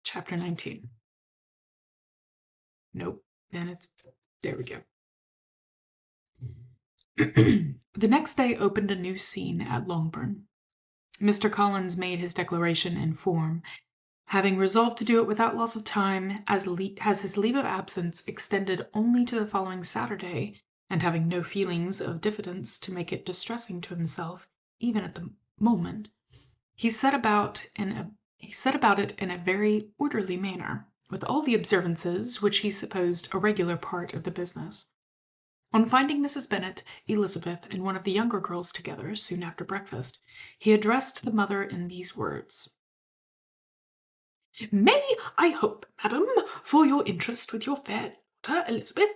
Chapter 19. Nope. And there we go. The next day opened a new scene at Longbourn. Mr. Collins made his declaration in form, having resolved to do it without loss of time, as his leave of absence extended only to the following Saturday, and having no feelings of diffidence to make it distressing to himself, even at the moment, he set about it in a very orderly manner, with all the observances which he supposed a regular part of the business. On finding Mrs. Bennet, Elizabeth, and one of the younger girls together soon after breakfast, he addressed the mother in these words: "May I hope, madam, for your interest with your fair daughter Elizabeth,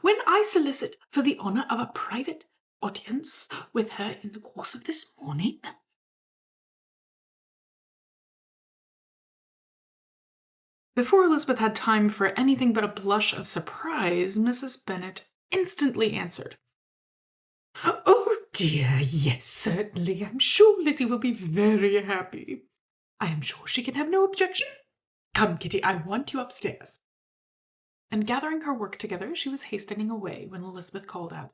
when I solicit for the honour of a private audience with her in the course of this morning?" Before Elizabeth had time for anything but a blush of surprise, Mrs. Bennet instantly answered: "Oh dear, yes, certainly. I'm sure Lizzie will be very happy. I am sure she can have no objection. Come, Kitty, I want you upstairs." And gathering her work together, she was hastening away when Elizabeth called out,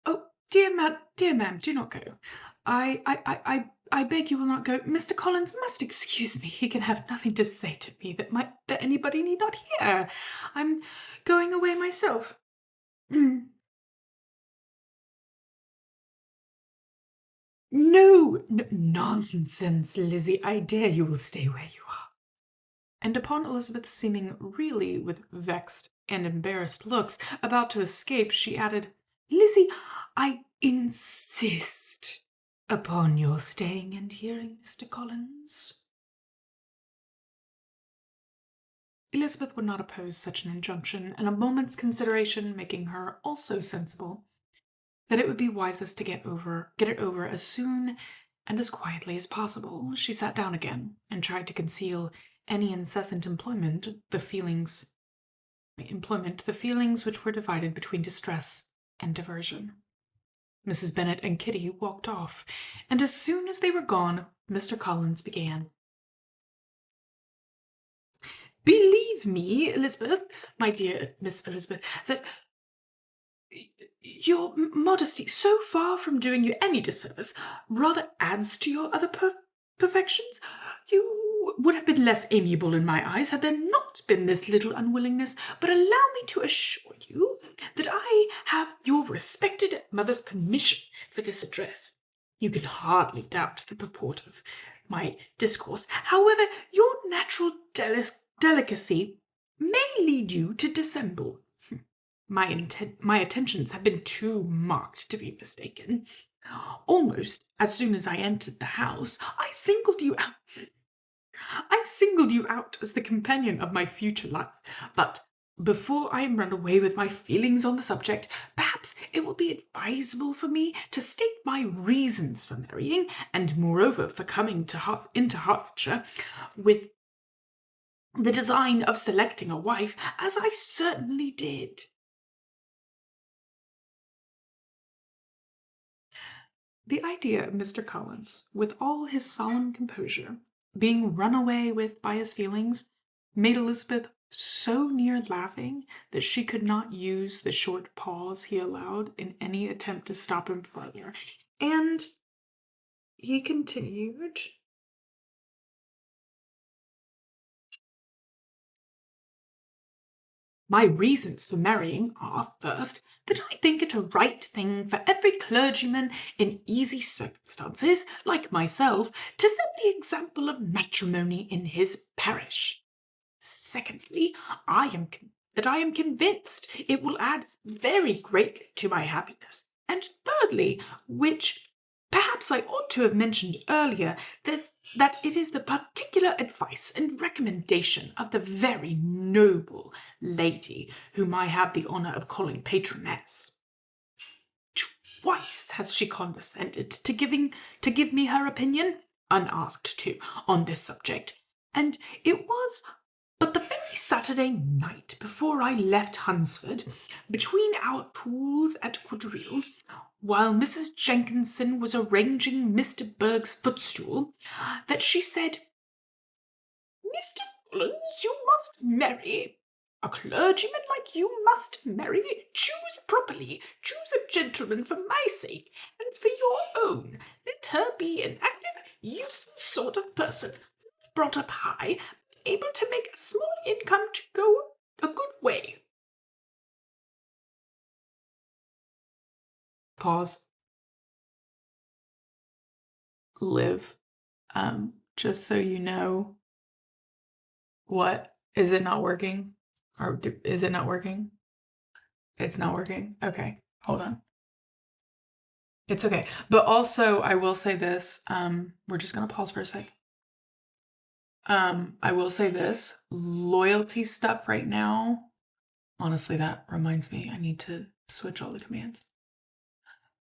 "Oh, dear ma'am, do not go. I beg you will not go. Mr. Collins must excuse me. He can have nothing to say to me that anybody need not hear. I'm going away myself." No, nonsense, Lizzie. I dare you will stay where you are." And upon Elizabeth seeming really with vexed and embarrassed looks about to escape, she added, "Lizzie, I insist upon your staying and hearing Mr. Collins." Elizabeth would not oppose such an injunction, and a moment's consideration making her also sensible that it would be wisest to get it over as soon and as quietly as possible, she sat down again and tried to conceal any incessant employment the feelings which were divided between distress and diversion. Mrs. Bennet and Kitty walked off, and as soon as they were gone, Mr. Collins began: "Believe me, Elizabeth, my dear Miss Elizabeth, that your modesty, so far from doing you any disservice, rather adds to your other perfections. You would have been less amiable in my eyes had there not been this little unwillingness, but allow me to assure you that I have your respected mother's permission for this address. You can hardly doubt the purport of my discourse. However, your natural delicacy may lead you to dissemble. My attentions have been too marked to be mistaken. Almost as soon as I entered the house, I singled you out as the companion of my future life. But before I am run away with my feelings on the subject, perhaps it will be advisable for me to state my reasons for marrying, and moreover for coming into Hertfordshire with the design of selecting a wife, as I certainly did." The idea of Mr. Collins, with all his solemn composure, being run away with by his feelings, made Elizabeth so near laughing that she could not use the short pause he allowed in any attempt to stop him further, and he continued: "My reasons for marrying are, first, that I think it a right thing for every clergyman in easy circumstances, like myself, to set the example of matrimony in his parish. Secondly, I am convinced it will add very greatly to my happiness. And thirdly, which perhaps I ought to have mentioned earlier, that it is the particular advice and recommendation of the very noble lady whom I have the honour of calling patroness. Twice has she condescended to give me her opinion, unasked too, on this subject, and it was but the very Saturday night before I left Hunsford, between our pools at quadrille, while Mrs. Jenkinson was arranging Mr. Berg's footstool, that she said, 'Mr. Collins, you must marry. A clergyman like you must marry. Choose properly. Choose a gentleman for my sake, and for your own. Let her be an active, useful sort of person, brought up high, but able to make a small income to go a good way. Pause. Live. Just so you know, what? Is it not working? Or is it not working? It's not working. Okay, hold on. It's okay. But also, I will say this. We're just gonna pause for a sec. I will say this. Loyalty stuff right now. Honestly, that reminds me. I need to switch all the commands.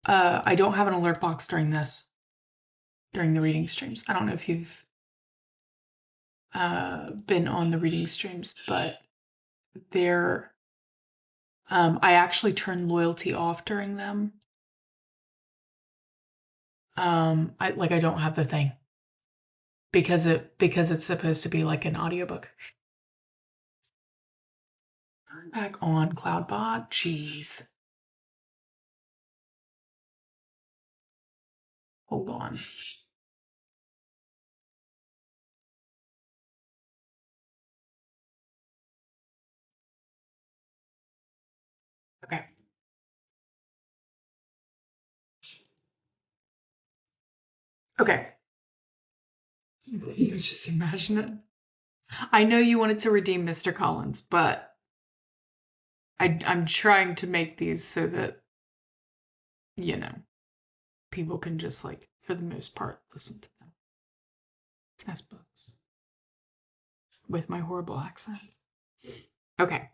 I don't have an alert box during the reading streams. I don't know if you've been on the reading streams, but I actually turn loyalty off during them. I don't have the thing because it's supposed to be like an audiobook. Turn back on CloudBot. Jeez. Hold on. Okay. Okay. You just imagine it. I know you wanted to redeem Mr. Collins, but I'm trying to make these so that, people can just, like, for the most part, listen to them as books with my horrible accents. Okay.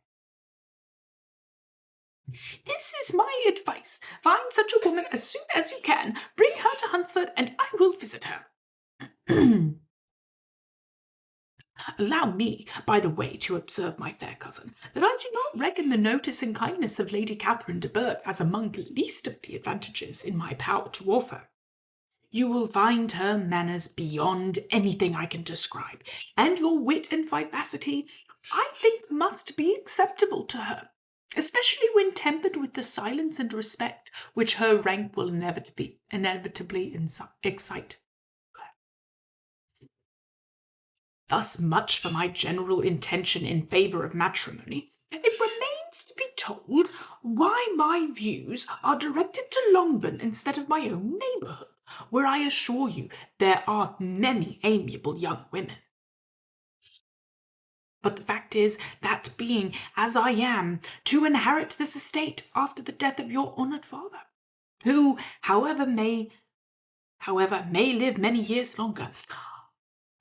This is my advice. Find such a woman as soon as you can. Bring her to Huntsford, and I will visit her. Allow me, by the way, to observe, my fair cousin, that I do not reckon the notice and kindness of Lady Catherine de Bourgh as among the least of the advantages in my power to offer. You will find her manners beyond anything I can describe, and your wit and vivacity, I think, must be acceptable to her, especially when tempered with the silence and respect which her rank will inevitably excite. Thus much for my general intention in favour of matrimony. It remains to be told why my views are directed to Longbourn instead of my own neighbourhood, where I assure you there are many amiable young women. But the fact is that being, as I am, to inherit this estate after the death of your honoured father, who, however, may live many years longer,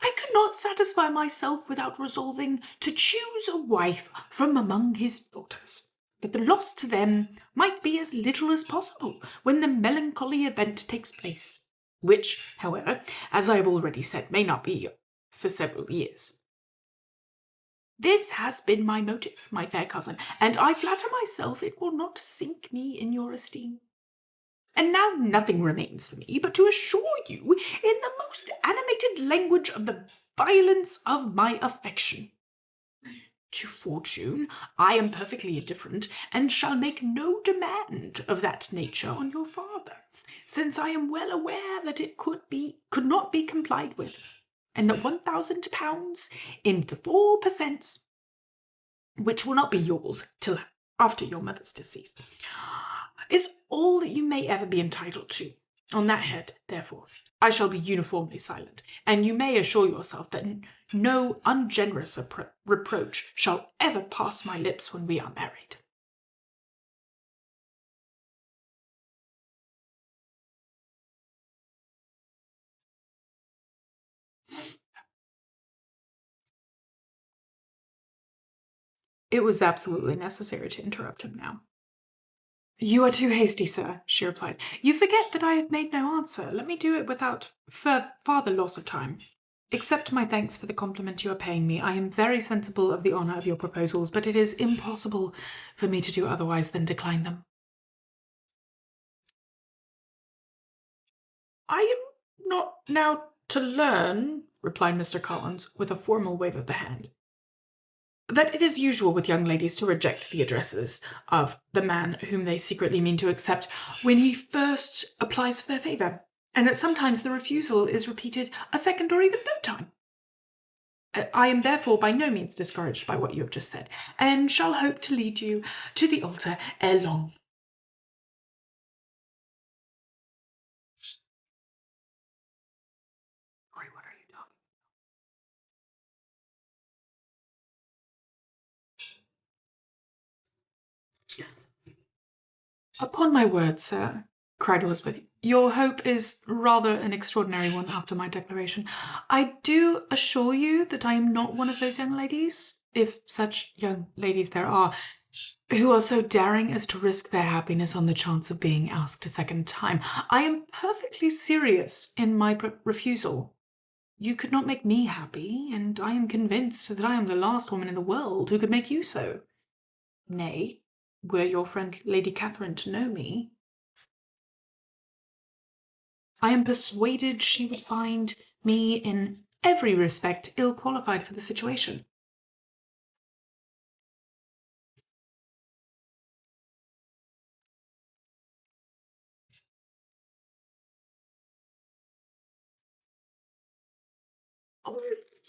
I could not satisfy myself without resolving to choose a wife from among his daughters, that the loss to them might be as little as possible when the melancholy event takes place, which, however, as I have already said, may not be for several years. This has been my motive, my fair cousin, and I flatter myself it will not sink me in your esteem. And now nothing remains for me but to assure you in the most animated language of the violence of my affection. To fortune, I am perfectly indifferent, and shall make no demand of that nature on your father, since I am well aware that it could not be complied with, and that £1,000 in the 4%, which will not be yours till after your mother's decease, is all that you may ever be entitled to. On that head, therefore, I shall be uniformly silent, and you may assure yourself that no ungenerous reproach shall ever pass my lips when we are married. It was absolutely necessary to interrupt him now. You are too hasty, sir, she replied. You forget that I have made no answer. Let me do it without farther loss of time. Accept my thanks for the compliment you are paying me. I am very sensible of the honour of your proposals, but it is impossible for me to do otherwise than decline them. I am not now to learn, replied Mr. Collins, with a formal wave of the hand, that it is usual with young ladies to reject the addresses of the man whom they secretly mean to accept when he first applies for their favour, and that sometimes the refusal is repeated a second or even third time. I am therefore by no means discouraged by what you have just said, and shall hope to lead you to the altar ere long. Sorry, what are you talking? Upon my word, sir, cried Elizabeth, your hope is rather an extraordinary one after my declaration. I do assure you that I am not one of those young ladies, if such young ladies there are, who are so daring as to risk their happiness on the chance of being asked a second time. I am perfectly serious in my refusal. You could not make me happy, and I am convinced that I am the last woman in the world who could make you so. Nay, were your friend Lady Catherine to know me, I am persuaded she would find me in every respect ill qualified for the situation.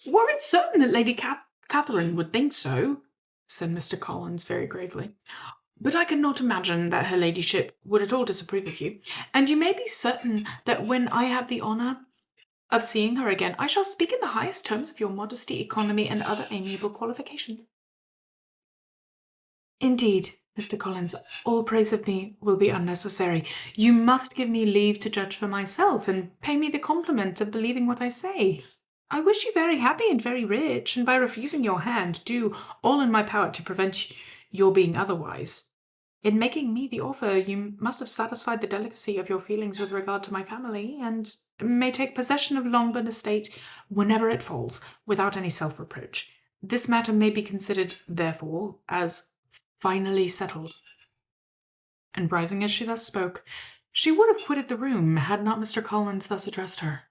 Were it certain that Lady Catherine would think so, said Mr. Collins very gravely, but I cannot imagine that her ladyship would at all disapprove of you, and you may be certain that when I have the honour of seeing her again, I shall speak in the highest terms of your modesty, economy, and other amiable qualifications. Indeed, Mr. Collins, all praise of me will be unnecessary. You must give me leave to judge for myself, and pay me the compliment of believing what I say. I wish you very happy and very rich, and by refusing your hand, do all in my power to prevent your being otherwise. In making me the offer, you must have satisfied the delicacy of your feelings with regard to my family, and may take possession of Longbourn estate whenever it falls, without any self-reproach. This matter may be considered, therefore, as finally settled. And rising as she thus spoke, she would have quitted the room had not Mr. Collins thus addressed her.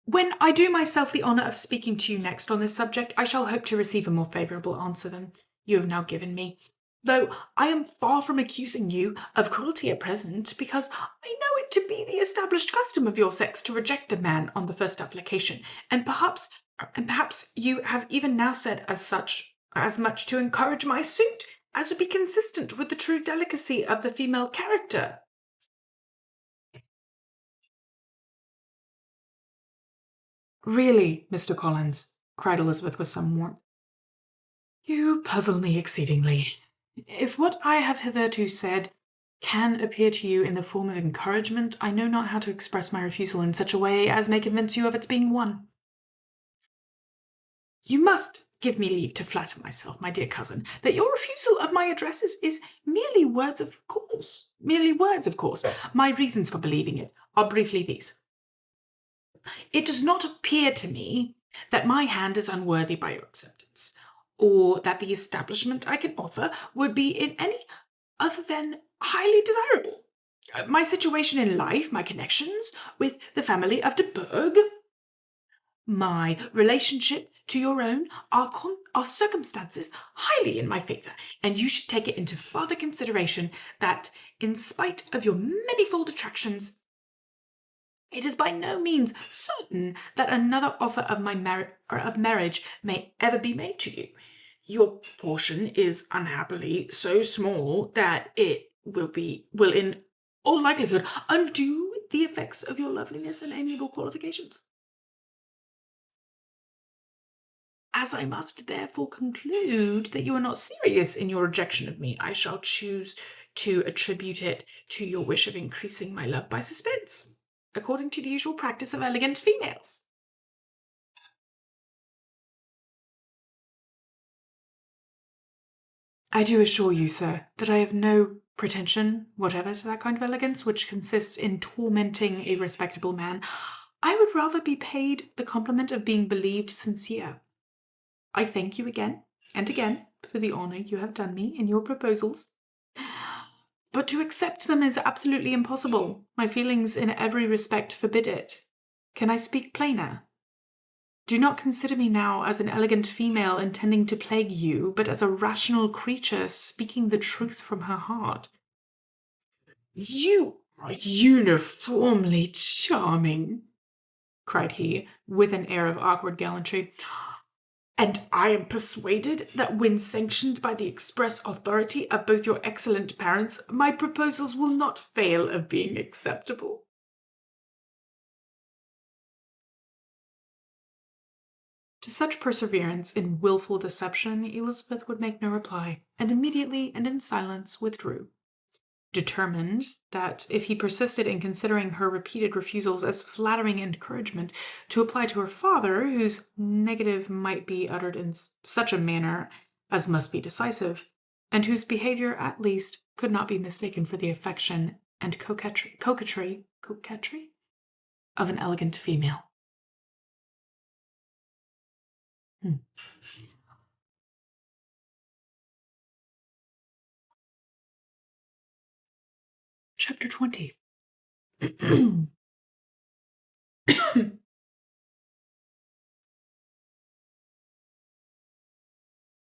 When I do myself the honour of speaking to you next on this subject, I shall hope to receive a more favourable answer than you have now given me. Though I am far from accusing you of cruelty at present, because I know it to be the established custom of your sex to reject a man on the first application, and perhaps you have even now said as much to encourage my suit as would be consistent with the true delicacy of the female character. Really, Mr. Collins, cried Elizabeth with some warmth, you puzzle me exceedingly. If what I have hitherto said can appear to you in the form of encouragement, I know not how to express my refusal in such a way as may convince you of its being one. You must give me leave to flatter myself, my dear cousin, that your refusal of my addresses is merely words of course. Merely words, of course. My reasons for believing it are briefly these. It does not appear to me that my hand is unworthy by your acceptance, or that the establishment I can offer would be in any other than highly desirable. My situation in life, my connections with the family of de Bourgh, my relationship to your own are circumstances highly in my favour, and you should take it into further consideration that, in spite of your manifold attractions, it is by no means certain that another offer of marriage may ever be made to you. Your portion is unhappily so small that it will in all likelihood undo the effects of your loveliness and amiable qualifications. As I must therefore conclude that you are not serious in your rejection of me, I shall choose to attribute it to your wish of increasing my love by suspense, according to the usual practice of elegant females. I do assure you, sir, that I have no pretension whatever to that kind of elegance which consists in tormenting a respectable man. I would rather be paid the compliment of being believed sincere. I thank you again and again for the honour you have done me in your proposals. But to accept them is absolutely impossible. My feelings in every respect forbid it. Can I speak plainer? Do not consider me now as an elegant female intending to plague you, but as a rational creature speaking the truth from her heart. You are uniformly charming, cried he, with an air of awkward gallantry, and I am persuaded that when sanctioned by the express authority of both your excellent parents, my proposals will not fail of being acceptable. To such perseverance in wilful deception, Elizabeth would make no reply, and immediately and in silence withdrew, determined that if he persisted in considering her repeated refusals as flattering encouragement to apply to her father, whose negative might be uttered in such a manner as must be decisive, and whose behaviour at least could not be mistaken for the affection and coquetry of an elegant female. Chapter 20.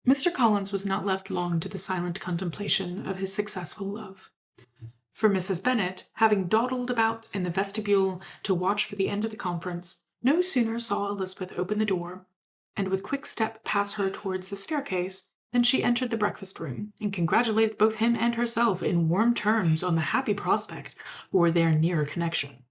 Mr. Collins was not left long to the silent contemplation of his successful love. For Mrs. Bennet, having dawdled about in the vestibule to watch for the end of the conference, no sooner saw Elizabeth open the door, and with quick step pass her towards the staircase, than she entered the breakfast room, and congratulated both him and herself in warm terms on the happy prospect for their nearer connection.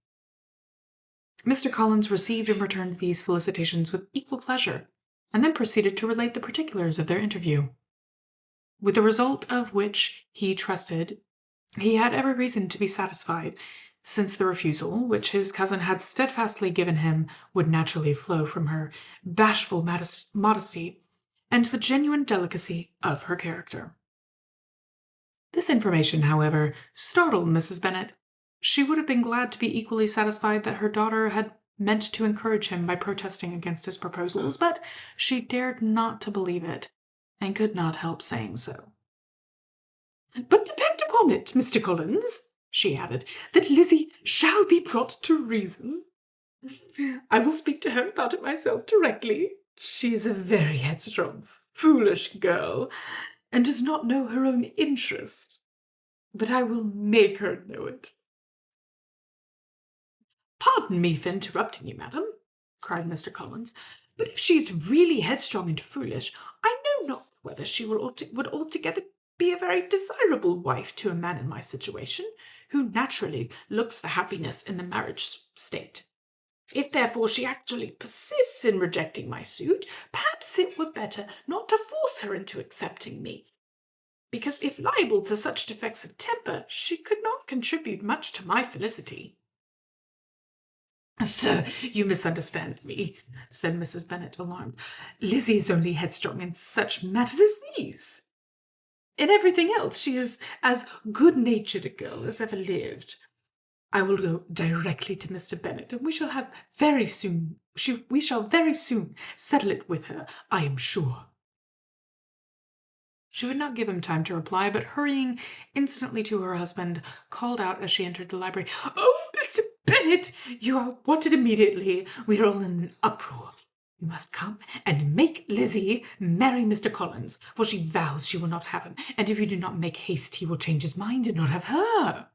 Mr. Collins received and returned these felicitations with equal pleasure, and then proceeded to relate the particulars of their interview, with the result of which he trusted he had every reason to be satisfied, since the refusal, which his cousin had steadfastly given him, would naturally flow from her bashful modesty and the genuine delicacy of her character. This information, however, startled Mrs. Bennet. She would have been glad to be equally satisfied that her daughter had meant to encourage him by protesting against his proposals, but she dared not to believe it, and could not help saying so. But depend upon it, Mr. Collins, she added, that Lizzie shall be brought to reason. I will speak to her about it myself directly. She is a very headstrong, foolish girl, and does not know her own interest. But I will make her know it. Pardon me for interrupting you, madam, cried Mr. Collins, but if she is really headstrong and foolish, I know not whether she would altogether be a very desirable wife to a man in my situation, who naturally looks for happiness in the marriage state. If therefore she actually persists in rejecting my suit, perhaps it were better not to force her into accepting me, because if liable to such defects of temper, she could not contribute much to my felicity. Sir, you misunderstand me, said Mrs. Bennet, alarmed. Lizzie is only headstrong in such matters as these. In everything else she is as good-natured a girl as ever lived. I will go directly to Mr. Bennet, and we shall very soon settle it with her, I am sure. She would not give him time to reply, but hurrying instantly to her husband, called out as she entered the library, "Oh, Mr. Bennet, you are wanted immediately. We are all in an uproar. You must come and make Lizzie marry Mr. Collins, for she vows she will not have him, and if you do not make haste, he will change his mind and not have her."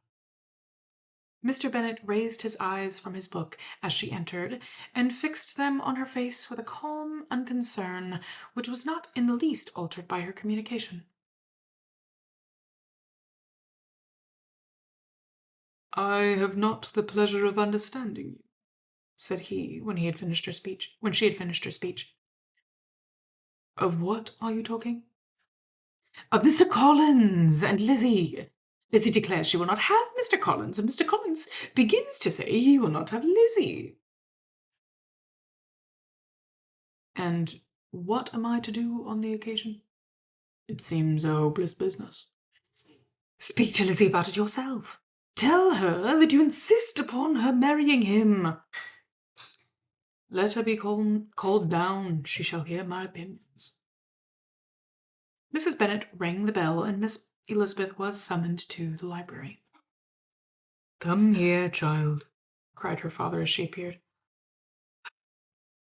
Mr. Bennet raised his eyes from his book as she entered, and fixed them on her face with a calm unconcern which was not in the least altered by her communication. "I have not the pleasure of understanding you," said he, when she had finished her speech. "Of what are you talking?" "Of Mr. Collins and Lizzie. Lizzie declares she will not have Mr. Collins, and Mr. Collins begins to say he will not have Lizzie." "And what am I to do on the occasion? It seems a hopeless business." "Speak to Lizzie about it yourself. Tell her that you insist upon her marrying him. Let her be called down. She shall hear my opinions." Mrs. Bennet rang the bell, and Miss Elizabeth was summoned to the library. "Come here, child," cried her father as she appeared.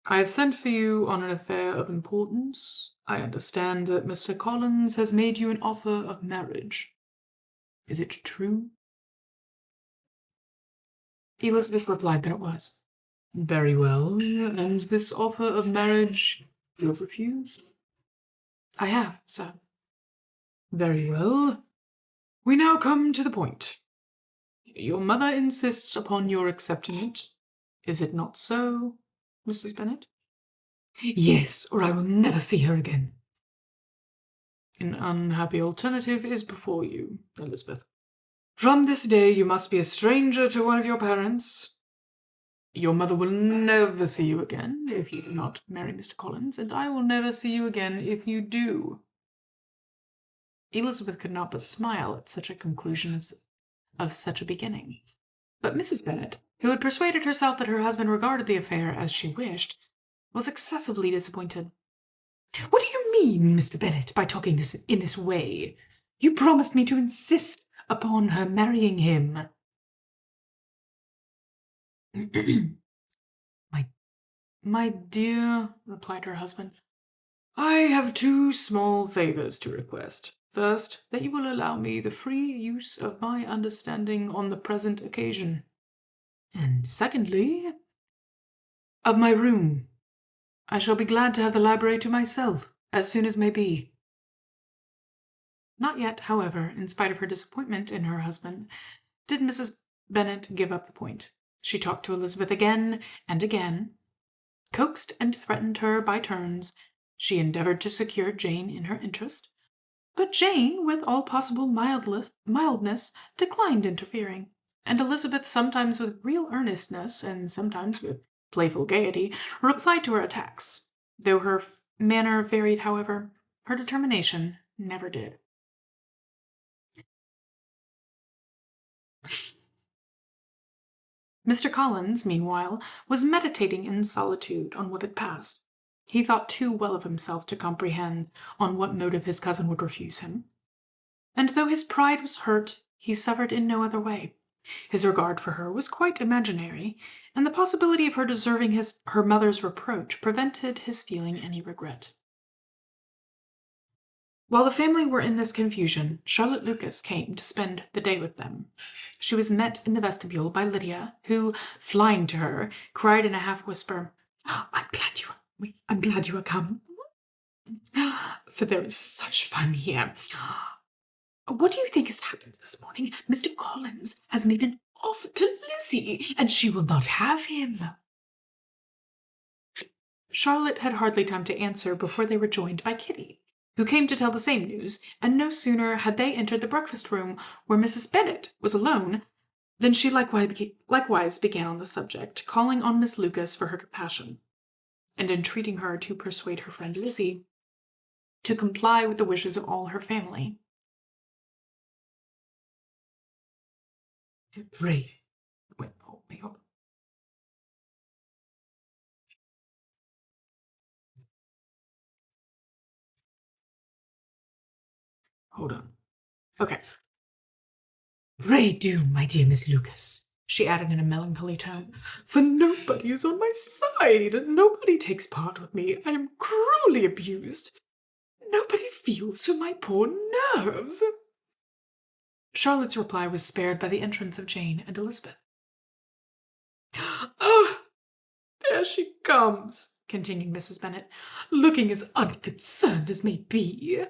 I have sent for you on an affair of importance. I understand that Mr. Collins has made you an offer of marriage. Is it true? Elizabeth replied that it was. Very well, and this offer of marriage you have refused? I have, sir. Very well. We now come to the point. Your mother insists upon your accepting it. Is it not so, Mrs. Bennet? Yes, or I will never see her again. An unhappy alternative is before you, Elizabeth. From this day you must be a stranger to one of your parents. Your mother will never see you again if you do not marry Mr. Collins, and I will never see you again if you do. Elizabeth could not but smile at such a conclusion of such a beginning. But Mrs. Bennet, who had persuaded herself that her husband regarded the affair as she wished, was excessively disappointed. What do you mean, Mr. Bennet, by talking in this way? You promised me to insist upon her marrying him. my dear, replied her husband, I have two small favors to request. First, that you will allow me the free use of my understanding on the present occasion. And secondly, of my room. I shall be glad to have the library to myself, as soon as may be. Not yet, however, in spite of her disappointment in her husband, did Mrs. Bennet give up the point. She talked to Elizabeth again and again, coaxed and threatened her by turns. She endeavored to secure Jane in her interest, but Jane, with all possible mildness, declined interfering, and Elizabeth, sometimes with real earnestness and sometimes with playful gaiety, replied to her attacks. Though her manner varied, however, her determination never did. Mr. Collins, meanwhile, was meditating in solitude on what had passed. He thought too well of himself to comprehend on what motive his cousin would refuse him. And though his pride was hurt, he suffered in no other way. His regard for her was quite imaginary, and the possibility of her deserving her mother's reproach prevented his feeling any regret. While the family were in this confusion, Charlotte Lucas came to spend the day with them. She was met in the vestibule by Lydia, who, flying to her, cried in a half-whisper, I'm glad you are come, for there is such fun here. What do you think has happened this morning? Mr. Collins has made an offer to Lizzie, and she will not have him. Charlotte had hardly time to answer before they were joined by Kitty, who came to tell the same news, and no sooner had they entered the breakfast-room, where Mrs. Bennet was alone, than she likewise began on the subject, calling on Miss Lucas for her compassion, and entreating her to persuade her friend Lizzie to comply with the wishes of all her family. Pray. Wait, hold on. Hold on. Okay. Pray do, my dear Miss Lucas, she added in a melancholy tone, for nobody is on my side. Nobody takes part with me. I am cruelly abused. Nobody feels for my poor nerves. Charlotte's reply was spared by the entrance of Jane and Elizabeth. Ah, there she comes, continued Mrs. Bennet, looking as unconcerned as may be,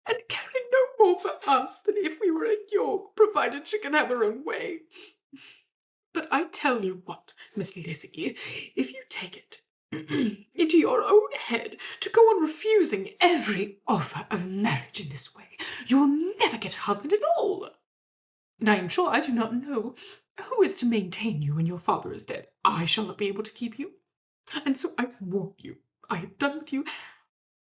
and caring no more for us than if we were at York, provided she can have her own way. But I tell you what, Miss Lizzie, if you take it into your own head to go on refusing every offer of marriage in this way, you will never get a husband at all. And I am sure I do not know who is to maintain you when your father is dead. I shall not be able to keep you. And so I warn you, I have done with you.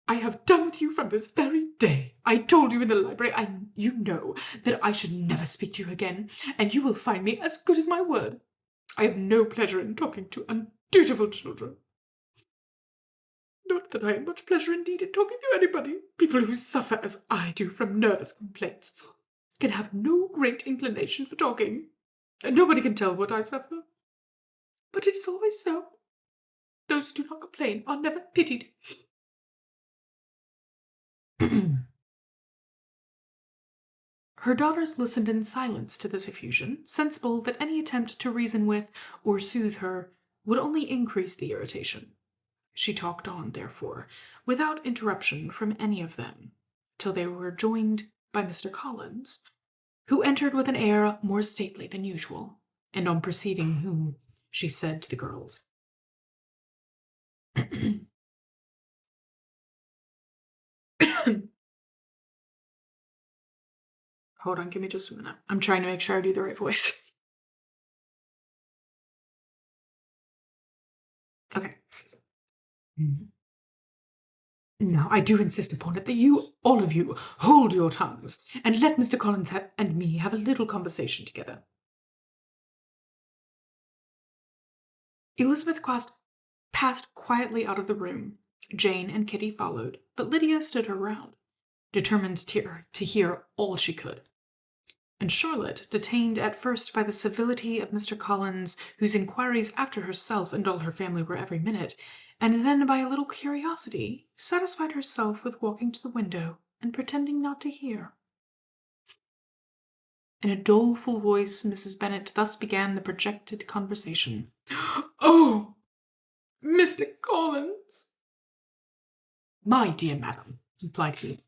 I have done with you from this very day. I told you in the library, you know, that I should never speak to you again, and you will find me as good as my word. I have no pleasure in talking to undutiful children. Not that I have much pleasure indeed in talking to anybody. People who suffer as I do from nervous complaints can have no great inclination for talking, and nobody can tell what I suffer. But it is always so. Those who do not complain are never pitied. Her daughters listened in silence to this effusion, sensible that any attempt to reason with or soothe her would only increase the irritation. She talked on, therefore, without interruption from any of them, till they were joined by Mr. Collins, who entered with an air more stately than usual, and on perceiving whom, she said to the girls, Hold on, give me just a minute. I'm trying to make sure I do the right voice. Okay. Now, I do insist upon it that you, all of you, hold your tongues, and let Mr. Collins and me have a little conversation together. Elizabeth passed quietly out of the room. Jane and Kitty followed, but Lydia stood her ground, determined to hear all she could. And Charlotte, detained at first by the civility of Mr. Collins, whose inquiries after herself and all her family were every minute, and then by a little curiosity, satisfied herself with walking to the window and pretending not to hear. In a doleful voice, Mrs. Bennet thus began the projected conversation. "Oh, Mr. Collins!" "My dear madam," replied he,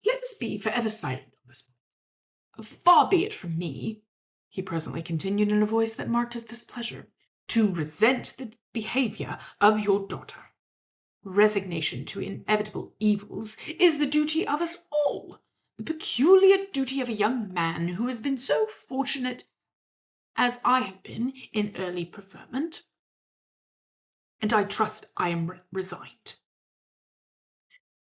"let us be for ever silent on this point. Far be it from me," he presently continued in a voice that marked his displeasure, "to resent the behaviour of your daughter. Resignation to inevitable evils is the duty of us all, the peculiar duty of a young man who has been so fortunate as I have been in early preferment, and I trust I am resigned.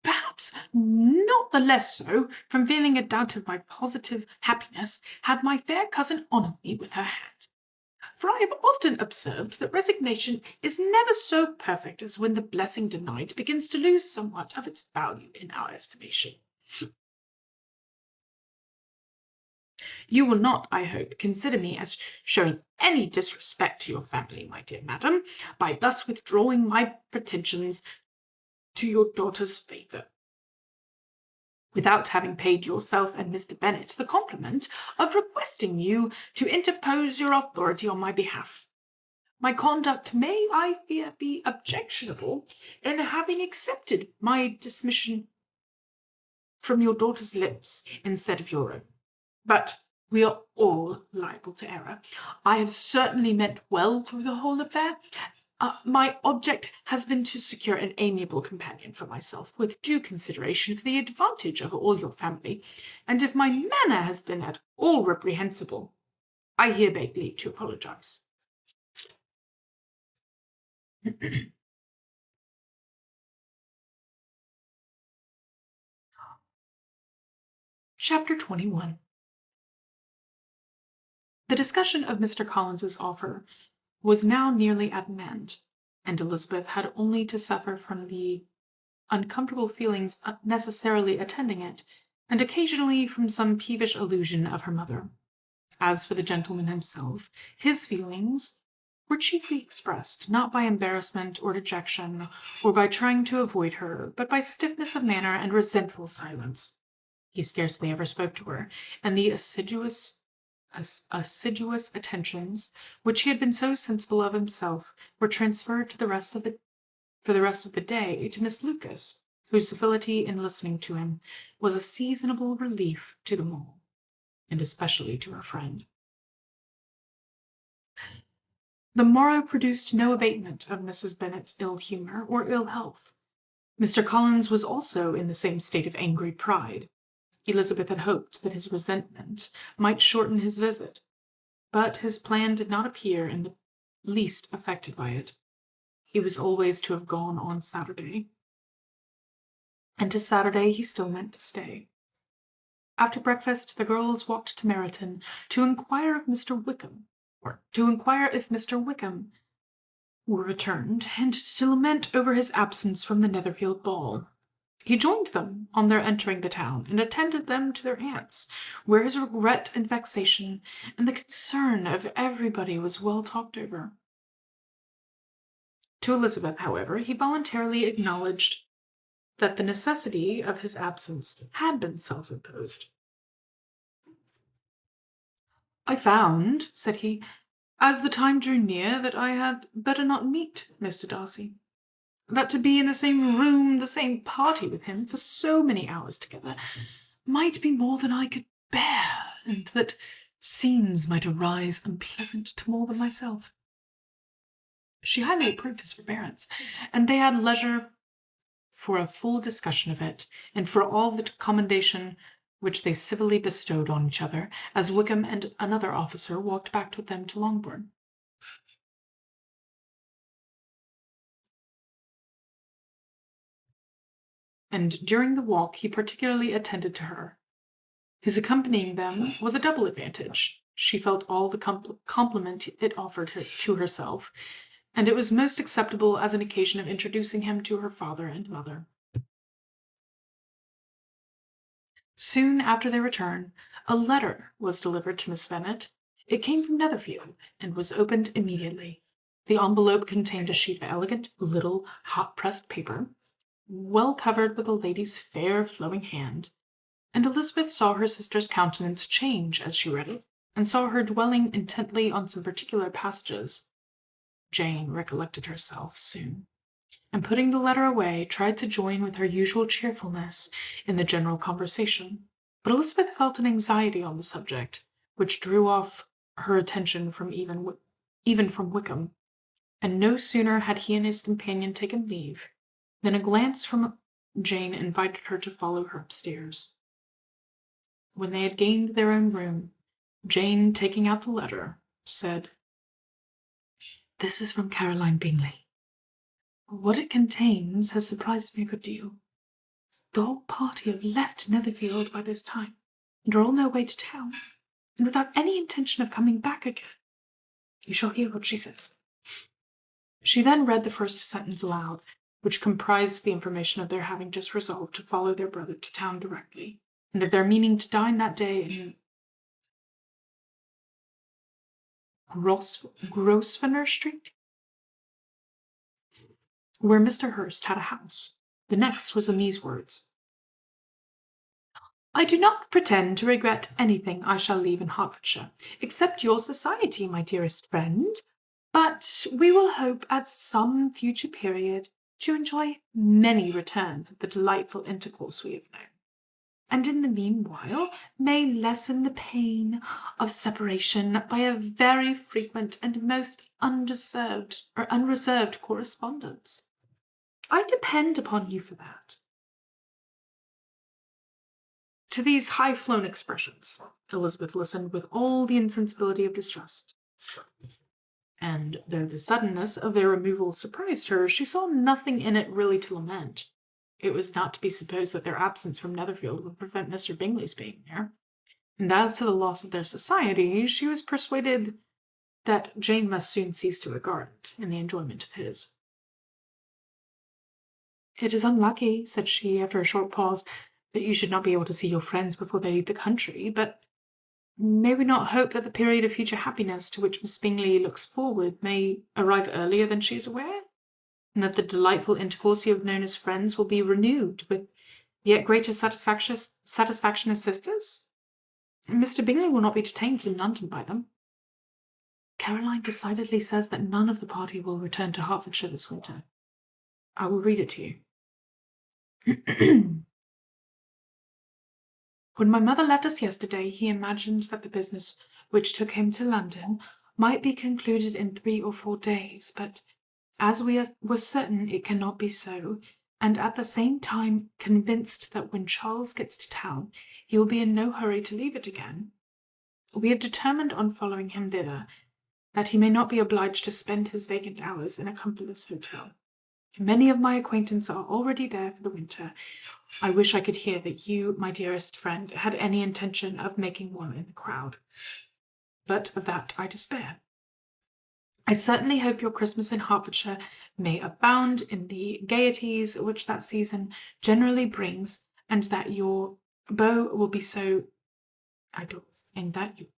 Perhaps not the less so from feeling a doubt of my positive happiness had my fair cousin honoured me with her hand. For I have often observed that resignation is never so perfect as when the blessing denied begins to lose somewhat of its value in our estimation. You will not, I hope, consider me as showing any disrespect to your family, my dear madam, by thus withdrawing my pretensions to your daughter's favour, without having paid yourself and Mr. Bennet the compliment of requesting you to interpose your authority on my behalf. My conduct may, I fear, be objectionable in having accepted my dismission from your daughter's lips instead of your own. But we are all liable to error. I have certainly meant well through the whole affair. My object has been to secure an amiable companion for myself, with due consideration for the advantage of all your family, and if my manner has been at all reprehensible, I here beg leave to apologize. Chapter 21. The discussion of Mr. Collins's offer was now nearly at an end, and Elizabeth had only to suffer from the uncomfortable feelings necessarily attending it, and occasionally from some peevish allusion of her mother. As for the gentleman himself, his feelings were chiefly expressed not by embarrassment or dejection, or by trying to avoid her, but by stiffness of manner and resentful silence. He scarcely ever spoke to her, and the assiduous attentions which he had been so sensible of himself were transferred for the rest of the day to Miss Lucas, whose civility in listening to him was a seasonable relief to them all, and especially to her friend. The morrow produced no abatement of Mrs. Bennet's ill humour or ill health. Mr. Collins was also in the same state of angry pride. Elizabeth had hoped that his resentment might shorten his visit, but his plan did not appear in the least affected by it. He was always to have gone on Saturday, and to Saturday he still meant to stay. After breakfast, the girls walked to Meryton to inquire if Mr. Wickham were returned, and to lament over his absence from the Netherfield ball. He joined them on their entering the town, and attended them to their aunt's, where his regret and vexation, and the concern of everybody was well talked over. To Elizabeth, however, he voluntarily acknowledged that the necessity of his absence had been self-imposed. "I found," said he, "as the time drew near, that I had better not meet Mr. Darcy. That to be in the same room, the same party with him for so many hours together, might be more than I could bear, and that scenes might arise unpleasant to more than myself." She highly approved his forbearance, and they had leisure for a full discussion of it, and for all the commendation which they civilly bestowed on each other, as Wickham and another officer walked back with them to Longbourn. And during the walk he particularly attended to her. His accompanying them was a double advantage. She felt all the compliment it offered her to herself, and it was most acceptable as an occasion of introducing him to her father and mother. Soon after their return, a letter was delivered to Miss Bennet. It came from Netherfield, and was opened immediately. The envelope contained a sheet of elegant, little, hot-pressed paper, well covered with a lady's fair, flowing hand, and Elizabeth saw her sister's countenance change as she read it, and saw her dwelling intently on some particular passages. Jane recollected herself soon, and putting the letter away, tried to join with her usual cheerfulness in the general conversation. But Elizabeth felt an anxiety on the subject, which drew off her attention from even from Wickham, and no sooner had he and his companion taken leave, than a glance from Jane invited her to follow her upstairs. When they had gained their own room, Jane, taking out the letter, said, "This is from Caroline Bingley. What it contains has surprised me a good deal. The whole party have left Netherfield by this time, and are on their way to town, and without any intention of coming back again. You shall hear what she says." She then read the first sentence aloud, which comprised the information of their having just resolved to follow their brother to town directly, and of their meaning to dine that day in Grosvenor Street, where Mr. Hurst had a house. The next was in these words: "I do not pretend to regret anything I shall leave in Hertfordshire, except your society, my dearest friend, but we will hope at some future period to enjoy many returns of the delightful intercourse we have known, and in the meanwhile may lessen the pain of separation by a very frequent and most unreserved correspondence. I depend upon you for that." To these high-flown expressions, Elizabeth listened with all the insensibility of distrust, and though the suddenness of their removal surprised her, she saw nothing in it really to lament. It was not to be supposed that their absence from Netherfield would prevent Mr. Bingley's being there, and as to the loss of their society, she was persuaded that Jane must soon cease to regard it in the enjoyment of his. "It is unlucky," said she, after a short pause, "that you should not be able to see your friends before they leave the country, but may we not hope that the period of future happiness to which Miss Bingley looks forward may arrive earlier than she is aware, and that the delightful intercourse you have known as friends will be renewed with yet greater satisfaction as sisters? Mr. Bingley will not be detained in London by them. Caroline decidedly says that none of the party will return to Hertfordshire this winter. I will read it to you. When my mother left us yesterday, he imagined that the business which took him to London might be concluded in 3 or 4 days, but as we were certain it cannot be so, and at the same time convinced that when Charles gets to town he will be in no hurry to leave it again, we have determined on following him thither, that he may not be obliged to spend his vacant hours in a comfortless hotel. Many of my acquaintance are already there for the winter. I wish I could hear that you, my dearest friend, had any intention of making one in the crowd, but of that I despair. I certainly hope your Christmas in Hertfordshire may abound in the gaieties which that season generally brings, and that your beau will be so idle, and that you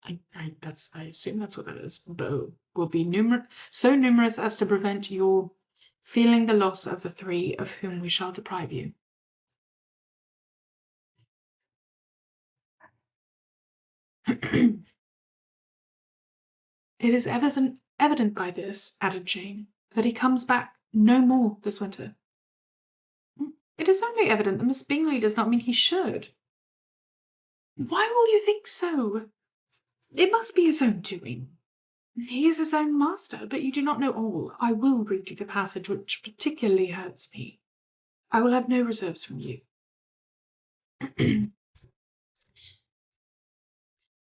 I assume that's what that is. But will be so numerous as to prevent your feeling the loss of the three of whom we shall deprive you. It is evident by this, added Jane, that he comes back no more this winter. It is only evident that Miss Bingley does not mean he should. Why will you think so? It must be his own doing. He is his own master, but you do not know all. I will read you the passage which particularly hurts me. I will have no reserves from you.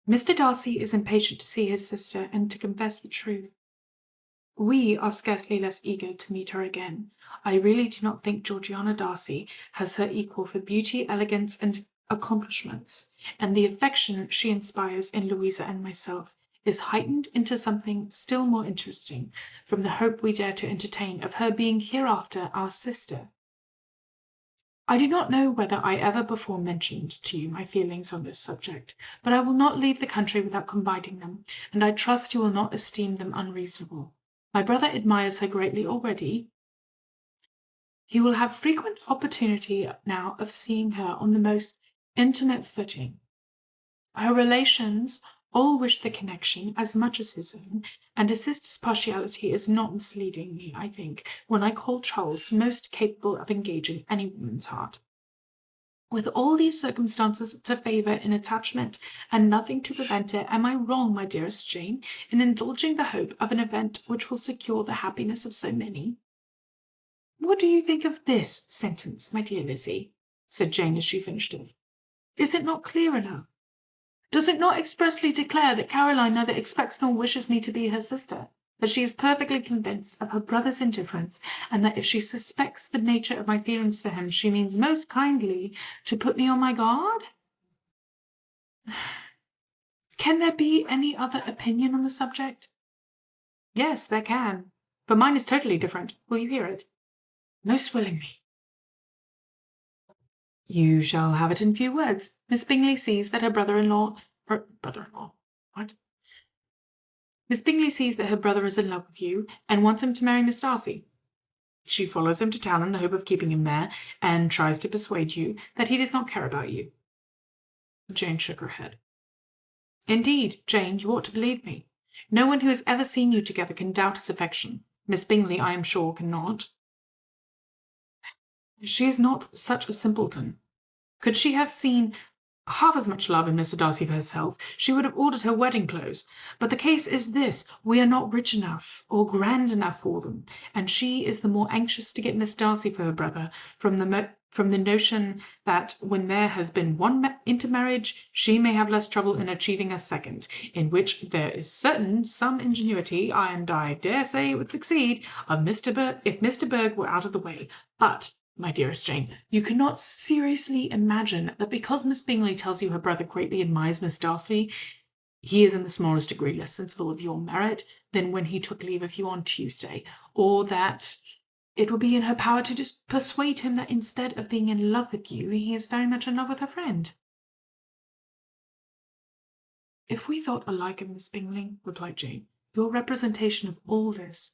Mr. Darcy is impatient to see his sister and to confess the truth. We are scarcely less eager to meet her again. I really do not think Georgiana Darcy has her equal for beauty, elegance, and accomplishments, and the affection she inspires in Louisa and myself is heightened into something still more interesting from the hope we dare to entertain of her being hereafter our sister. I do not know whether I ever before mentioned to you my feelings on this subject, but I will not leave the country without confiding them, and I trust you will not esteem them unreasonable. My brother admires her greatly already. He will have frequent opportunity now of seeing her on the most intimate footing. Her relations all wish the connection as much as his own, and his sister's partiality is not misleading me, I think, when I call Charles most capable of engaging any woman's heart. With all these circumstances to favour an attachment, and nothing to prevent it, am I wrong, my dearest Jane, in indulging the hope of an event which will secure the happiness of so many? What do you think of this sentence, my dear Lizzie? Said Jane as she finished it. Is it not clear enough? Does it not expressly declare that Caroline neither expects nor wishes me to be her sister, that she is perfectly convinced of her brother's indifference, and that if she suspects the nature of my feelings for him, she means most kindly to put me on my guard? Can there be any other opinion on the subject? Yes, there can, but mine is totally different. Will you hear it? Most willingly. You shall have it in few words. Miss Bingley sees that her brother-in-law... brother-in-law? What? Miss Bingley sees that her brother is in love with you, and wants him to marry Miss Darcy. She follows him to town in the hope of keeping him there, and tries to persuade you that he does not care about you. Jane shook her head. Indeed, Jane, you ought to believe me. No one who has ever seen you together can doubt his affection. Miss Bingley, I am sure, cannot. She is not such a simpleton. Could she have seen half as much love in Mr. Darcy for herself, she would have ordered her wedding clothes. But the case is this: we are not rich enough or grand enough for them, and she is the more anxious to get Miss Darcy for her brother from the notion that when there has been one intermarriage, she may have less trouble in achieving a second, in which there is some ingenuity, and I dare say it would succeed, if Mr. Berg were out of the way. But my dearest Jane, you cannot seriously imagine that because Miss Bingley tells you her brother greatly admires Miss Darcy, he is in the smallest degree less sensible of your merit than when he took leave of you on Tuesday, or that it will be in her power to just persuade him that instead of being in love with you, he is very much in love with her friend. If we thought alike of Miss Bingley, replied Jane, your representation of all this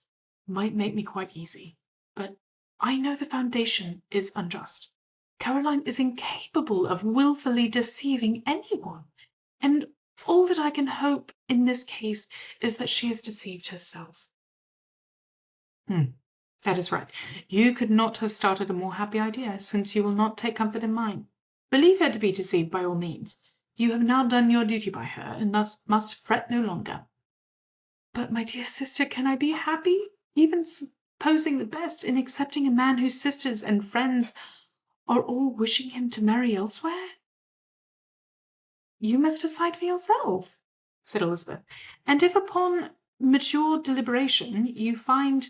might make me quite easy. But I know the foundation is unjust. Caroline is incapable of wilfully deceiving anyone, and all that I can hope in this case is that she has deceived herself. That is right. You could not have started a more happy idea, since you will not take comfort in mine. Believe her to be deceived by all means. You have now done your duty by her, and thus must fret no longer. But, my dear sister, can I be happy, even supposing the best, in accepting a man whose sisters and friends are all wishing him to marry elsewhere? You must decide for yourself, said Elizabeth. And if upon mature deliberation you find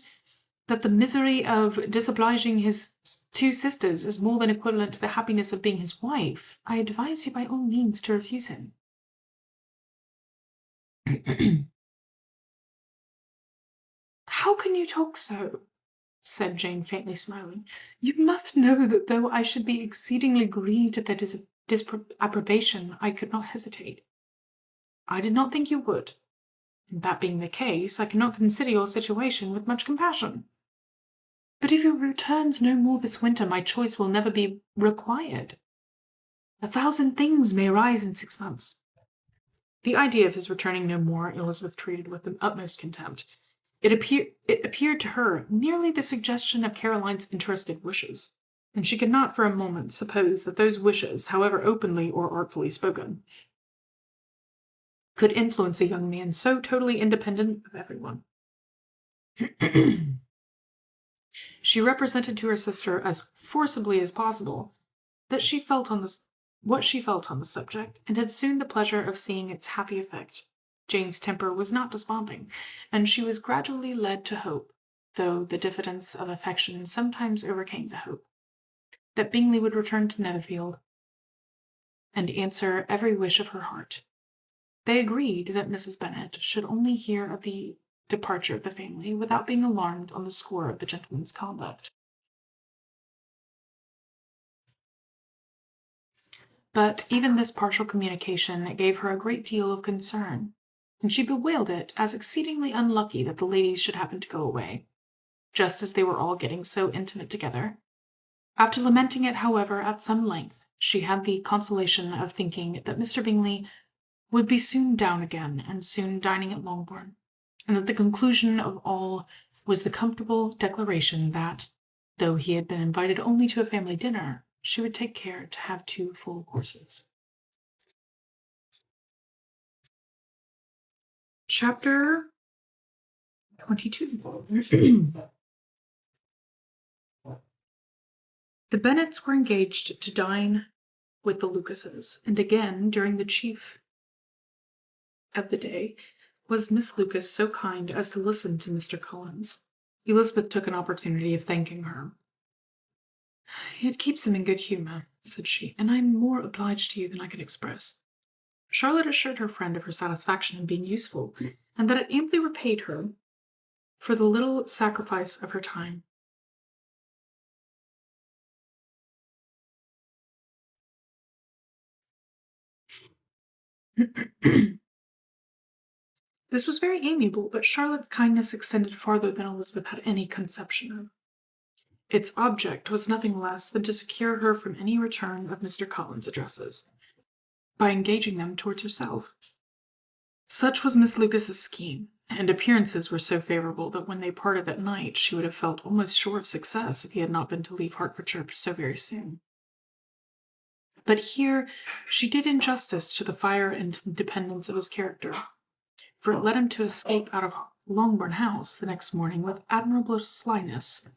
that the misery of disobliging his two sisters is more than equivalent to the happiness of being his wife, I advise you by all means to refuse him. How can you talk so? Said Jane, faintly smiling. You must know that though I should be exceedingly grieved at their disapprobation, I could not hesitate. I did not think you would. And that being the case, I cannot consider your situation with much compassion. But if he returns no more this winter, my choice will never be required. 1,000 things may arise in 6 months. The idea of his returning no more Elizabeth treated with the utmost contempt. It appeared to her merely the suggestion of Caroline's interested wishes, and she could not for a moment suppose that those wishes, however openly or artfully spoken, could influence a young man so totally independent of everyone. She represented to her sister as forcibly as possible that she felt on this what she felt on the subject, and had soon the pleasure of seeing its happy effect. Jane's temper was not desponding, and she was gradually led to hope, though the diffidence of affection sometimes overcame the hope, that Bingley would return to Netherfield and answer every wish of her heart. They agreed that Mrs. Bennet should only hear of the departure of the family without being alarmed on the score of the gentleman's conduct. But even this partial communication gave her a great deal of concern, and she bewailed it as exceedingly unlucky that the ladies should happen to go away, just as they were all getting so intimate together. After lamenting it, however, at some length, she had the consolation of thinking that Mr. Bingley would be soon down again, and soon dining at Longbourn, and that the conclusion of all was the comfortable declaration that, though he had been invited only to a family dinner, she would take care to have 2 full courses. Chapter 22. The Bennets were engaged to dine with the Lucases, and again, during the chief of the day, was Miss Lucas so kind as to listen to Mr. Collins. Elizabeth took an opportunity of thanking her. "It keeps him in good humour," said she, "and I am more obliged to you than I can express." Charlotte assured her friend of her satisfaction in being useful, and that it amply repaid her for the little sacrifice of her time. This was very amiable, but Charlotte's kindness extended farther than Elizabeth had any conception of. Its object was nothing less than to secure her from any return of Mr. Collins' addresses, by engaging them towards herself. Such was Miss Lucas's scheme, and appearances were so favourable that when they parted at night she would have felt almost sure of success if he had not been to leave Hertfordshire so very soon. But here she did injustice to the fire and independence of his character, for it led him to escape out of Longbourn House the next morning with admirable slyness,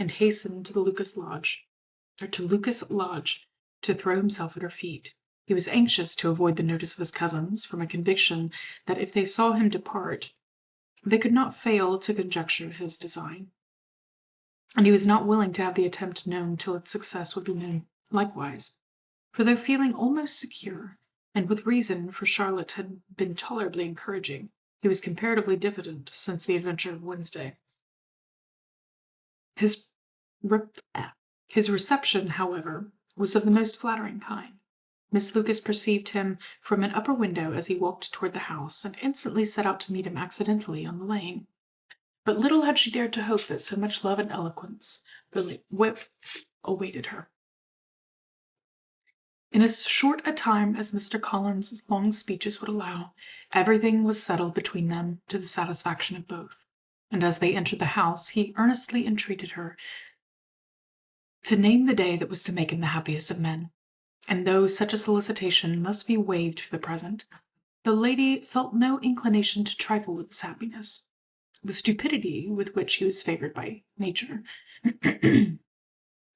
and hasten to Lucas Lodge, to throw himself at her feet. He was anxious to avoid the notice of his cousins, from a conviction that if they saw him depart, they could not fail to conjecture his design, and he was not willing to have the attempt known till its success would be known likewise, for though feeling almost secure, and with reason, for Charlotte had been tolerably encouraging, he was comparatively diffident since the adventure of Wednesday. His reception, however, was of the most flattering kind. Miss Lucas perceived him from an upper window as he walked toward the house, and instantly set out to meet him accidentally on the lane. But little had she dared to hope that so much love and eloquence awaited her. In as short a time as Mr. Collins's long speeches would allow, everything was settled between them to the satisfaction of both, and as they entered the house, he earnestly entreated her to name the day that was to make him the happiest of men. And though such a solicitation must be waived for the present, the lady felt no inclination to trifle with his happiness. The stupidity with which he was favoured by nature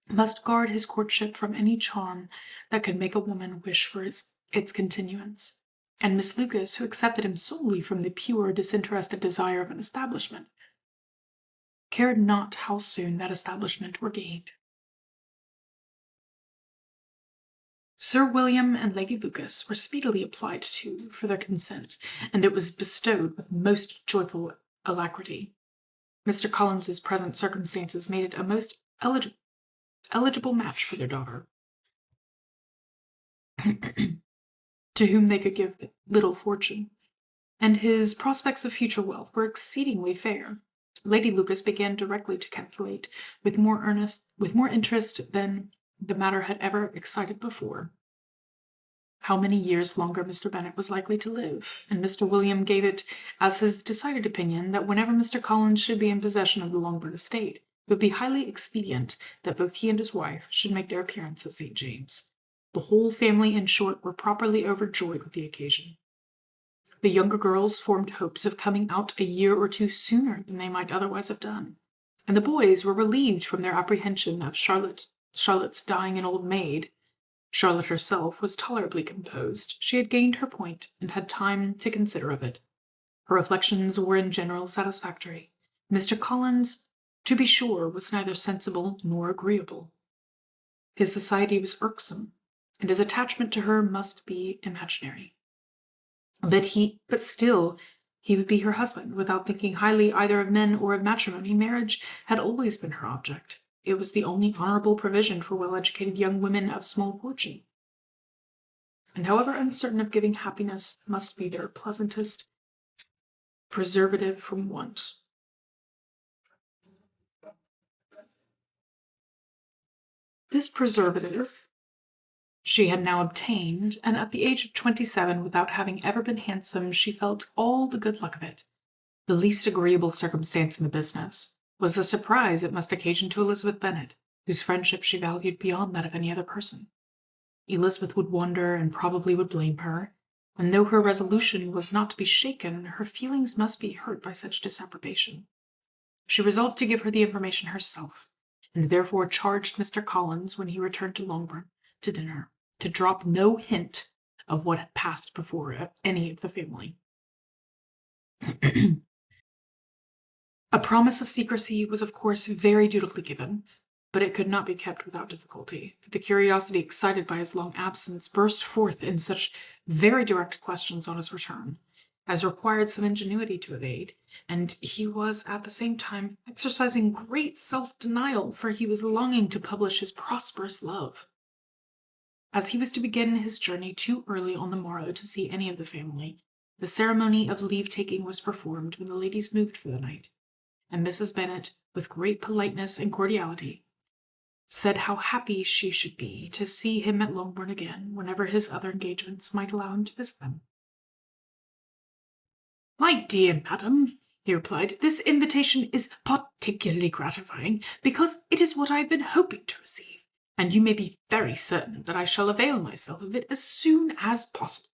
must guard his courtship from any charm that could make a woman wish for its continuance, and Miss Lucas, who accepted him solely from the pure, disinterested desire of an establishment, cared not how soon that establishment were gained. Sir William and Lady Lucas were speedily applied to for their consent, and it was bestowed with most joyful alacrity. Mr. Collins's present circumstances made it a most eligible match for their daughter. to whom they could give little fortune, and his prospects of future wealth were exceedingly fair. Lady Lucas began directly to calculate with more interest than the matter had ever excited before, how many years longer Mr. Bennet was likely to live, and Mr. William gave it as his decided opinion that whenever Mr. Collins should be in possession of the Longbourn estate, it would be highly expedient that both he and his wife should make their appearance at St. James. The whole family, in short, were properly overjoyed with the occasion. The younger girls formed hopes of coming out a year or two sooner than they might otherwise have done, and the boys were relieved from their apprehension of Charlotte's dying an old maid. Charlotte herself was tolerably composed. She had gained her point, and had time to consider of it. Her reflections were in general satisfactory. Mr. Collins, to be sure, was neither sensible nor agreeable. His society was irksome, and his attachment to her must be imaginary. But still, he would be her husband, without thinking highly either of men or of matrimony. Marriage had always been her object. It was the only honorable provision for well-educated young women of small fortune, and however uncertain of giving happiness, must be their pleasantest preservative from want. This preservative she had now obtained, and at the age of 27, without having ever been handsome, she felt all the good luck of it. The least agreeable circumstance in the business was the surprise it must occasion to Elizabeth Bennet, whose friendship she valued beyond that of any other person. Elizabeth would wonder, and probably would blame her, and though her resolution was not to be shaken, her feelings must be hurt by such disapprobation. She resolved to give her the information herself, and therefore charged Mr. Collins, when he returned to Longbourn to dinner, to drop no hint of what had passed before any of the family. A promise of secrecy was of course very dutifully given, but it could not be kept without difficulty, for the curiosity excited by his long absence burst forth in such very direct questions on his return, as required some ingenuity to evade, and he was at the same time exercising great self-denial, for he was longing to publish his prosperous love. As he was to begin his journey too early on the morrow to see any of the family, the ceremony of leave-taking was performed when the ladies moved for the night, and Mrs. Bennet, with great politeness and cordiality, said how happy she should be to see him at Longbourn again, whenever his other engagements might allow him to visit them. "My dear madam," he replied, "this invitation is particularly gratifying, because it is what I have been hoping to receive, and you may be very certain that I shall avail myself of it as soon as possible."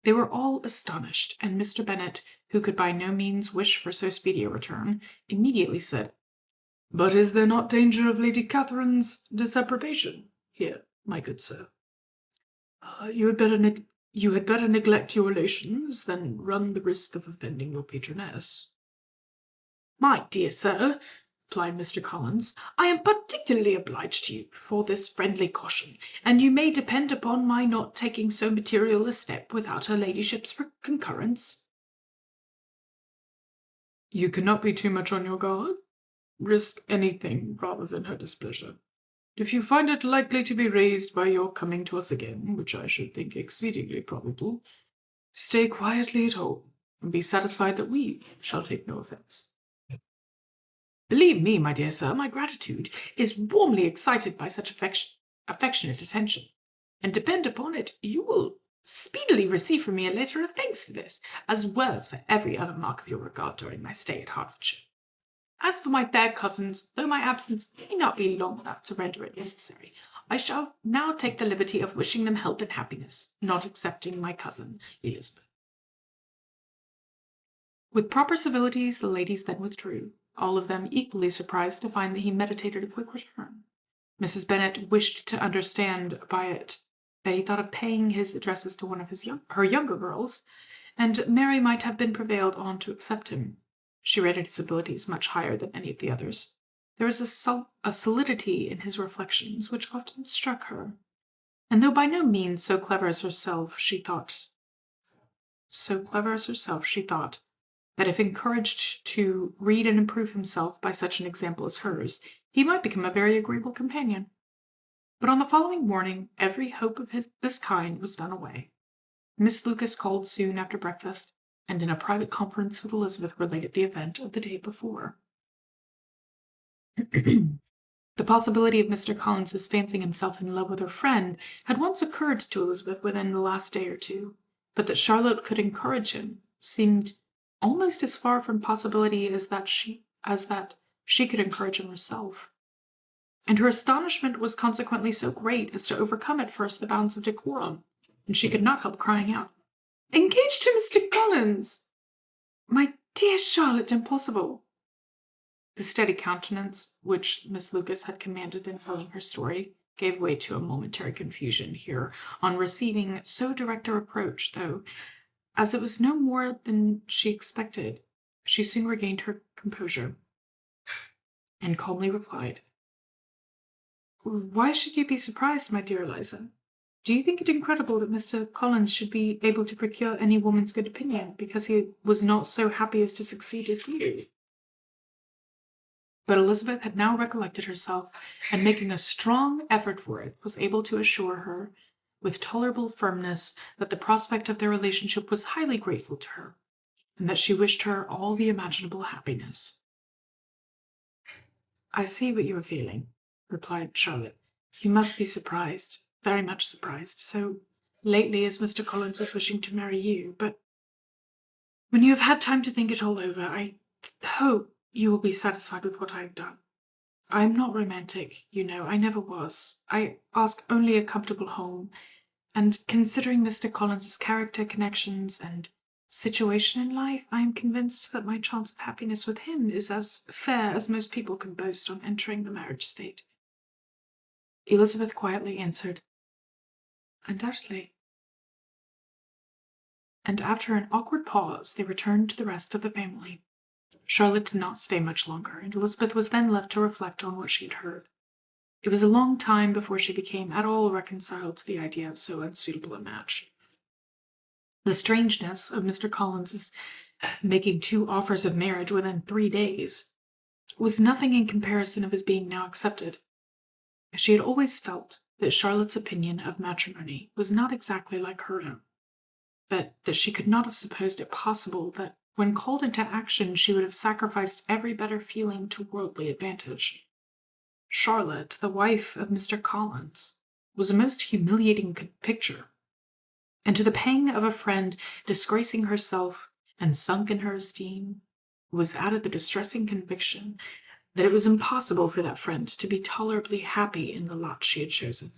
They were all astonished, and Mr. Bennet, who could by no means wish for so speedy a return, immediately said, "But is there not danger of Lady Catherine's disapprobation here, my good sir? You had better neglect your relations than run the risk of offending your patroness." "My dear sir," replied Mr. Collins, "I am particularly obliged to you for this friendly caution, and you may depend upon my not taking so material a step without her ladyship's concurrence." "You cannot be too much on your guard. Risk anything rather than her displeasure. If you find it likely to be raised by your coming to us again, which I should think exceedingly probable, stay quietly at home, and be satisfied that we shall take no offence. Believe me, my dear sir, my gratitude is warmly excited by such affectionate attention, and depend upon it, you will speedily receive from me a letter of thanks for this, as well as for every other mark of your regard during my stay at Hertfordshire. As for my fair cousins, though my absence may not be long enough to render it necessary, I shall now take the liberty of wishing them health and happiness, not excepting my cousin Elizabeth." With proper civilities, the ladies then withdrew, all of them equally surprised to find that he meditated a quick return. Mrs. Bennet wished to understand by it that he thought of paying his addresses to one of her younger girls, and Mary might have been prevailed on to accept him. She rated his abilities much higher than any of the others. There was a solidity in his reflections which often struck her, and though by no means so clever as herself, she thought that if encouraged to read and improve himself by such an example as hers, he might become a very agreeable companion. But on the following morning, every hope of this kind was done away. Miss Lucas called soon after breakfast, and in a private conference with Elizabeth related the event of the day before. The possibility of Mr. Collins's fancying himself in love with her friend had once occurred to Elizabeth within the last day or two, but that Charlotte could encourage him seemed almost as far from possibility as that she could encourage him herself. And her astonishment was consequently so great as to overcome at first the bounds of decorum, and she could not help crying out, "Engaged to Mr. Collins! My dear Charlotte, impossible!" The steady countenance which Miss Lucas had commanded in telling her story gave way to a momentary confusion here on receiving so direct a reproach, though, as it was no more than she expected, she soon regained her composure, and calmly replied, "Why should you be surprised, my dear Eliza? Do you think it incredible that Mr. Collins should be able to procure any woman's good opinion, because he was not so happy as to succeed with you?" But Elizabeth had now recollected herself, and making a strong effort for it, was able to assure her, with tolerable firmness, that the prospect of their relationship was highly grateful to her, and that she wished her all the imaginable happiness. "I see what you are feeling," replied Charlotte. "You must be surprised, very much surprised, so lately as Mr. Collins was wishing to marry you, but when you have had time to think it all over, I hope you will be satisfied with what I have done. I am not romantic, you know, I never was. I ask only a comfortable home, and considering Mr. Collins's character, connections, and situation in life, I am convinced that my chance of happiness with him is as fair as most people can boast on entering the marriage state." Elizabeth quietly answered, "Undoubtedly." And after an awkward pause, they returned to the rest of the family. Charlotte did not stay much longer, and Elizabeth was then left to reflect on what she had heard. It was a long time before she became at all reconciled to the idea of so unsuitable a match. The strangeness of Mr. Collins's making 2 offers of marriage within 3 days was nothing in comparison of his being now accepted. She had always felt that Charlotte's opinion of matrimony was not exactly like her own, but that she could not have supposed it possible that when called into action she would have sacrificed every better feeling to worldly advantage. Charlotte, the wife of Mr. Collins, was a most humiliating picture, and to the pang of a friend disgracing herself and sunk in her esteem was added the distressing conviction that it was impossible for that friend to be tolerably happy in the lot she had chosen.